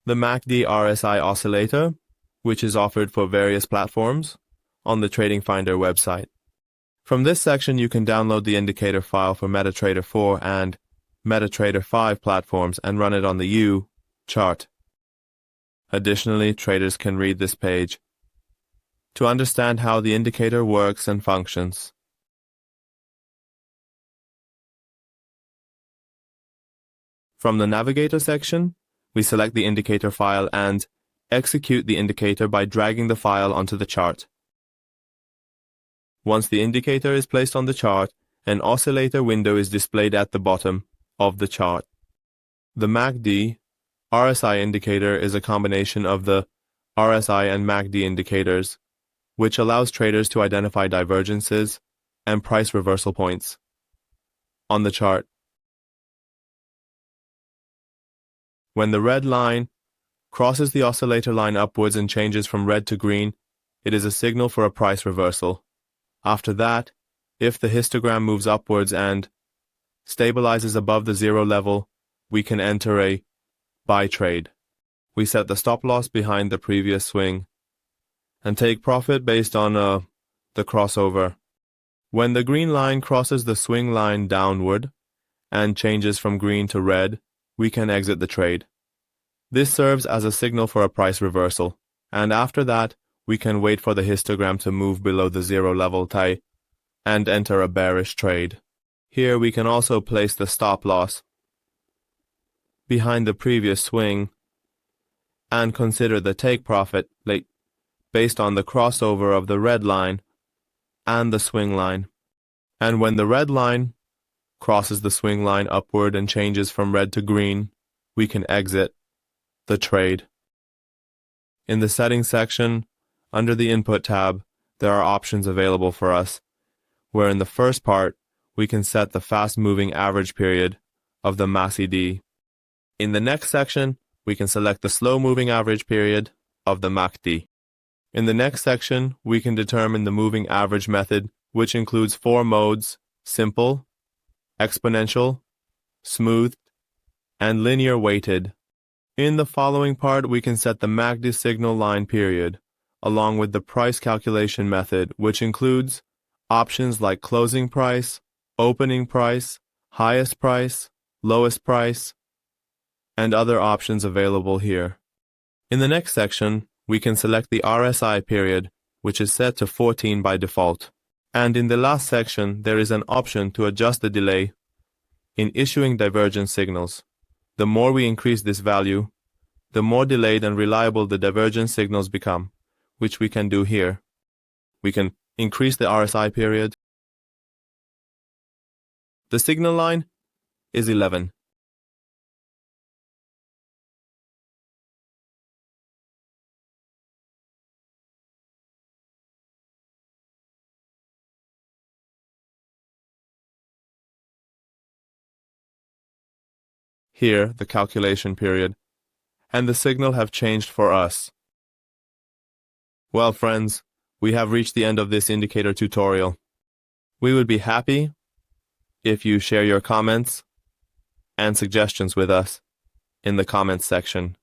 the MACD RSI Oscillator, which is offered for various platforms on the TradingFinder website. From this section, you can download the indicator file for MetaTrader 4 and MetaTrader 5 platforms and run it on the U chart. Additionally, traders can read this page to understand how the indicator works and functions. From the Navigator section, we select the indicator file and execute the indicator by dragging the file onto the chart. Once the indicator is placed on the chart, an oscillator window is displayed at the bottom of the chart. The MACD RSI indicator is a combination of the RSI and MACD indicators, which allows traders to identify divergences and price reversal points on the chart. When the red line crosses the oscillator line upwards and changes from red to green, it is a signal for a price reversal. After that, if the histogram moves upwards and stabilizes above the zero level, we can enter a buy trade. We set the stop loss behind the previous swing and take profit based on the crossover. When the green line crosses the swing line downward and changes from green to red, we can exit the trade. This serves as a signal for a price reversal, and after that, we can wait for the histogram to move below the zero level and enter a bearish trade. Here we can also place the stop loss behind the previous swing and consider the take profit based on the crossover of the red line and the swing line. And when the red line crosses the swing line upward and changes from red to green, we can exit the trade. In the settings section, under the Input tab, there are options available for us, where in the first part, we can set the fast-moving average period of the MACD. In the next section, we can select the slow-moving average period of the MACD. In the next section, we can determine the moving average method, which includes 4 modes: simple, exponential, smooth, and linear weighted. In the following part, we can set the MACD signal line period, along with the price calculation method, which includes options like closing price, opening price, highest price, lowest price, and other options available here. In the next section, we can select the RSI period, which is set to 14 by default. And in the last section, there is an option to adjust the delay in issuing divergence signals. The more we increase this value, the more delayed and reliable the divergence signals become, which we can do here. We can increase the RSI period. The signal line is 11. Here, the calculation period and the signal have changed for us. Well, friends, we have reached the end of this indicator tutorial. We would be happy if you share your comments and suggestions with us in the comments section.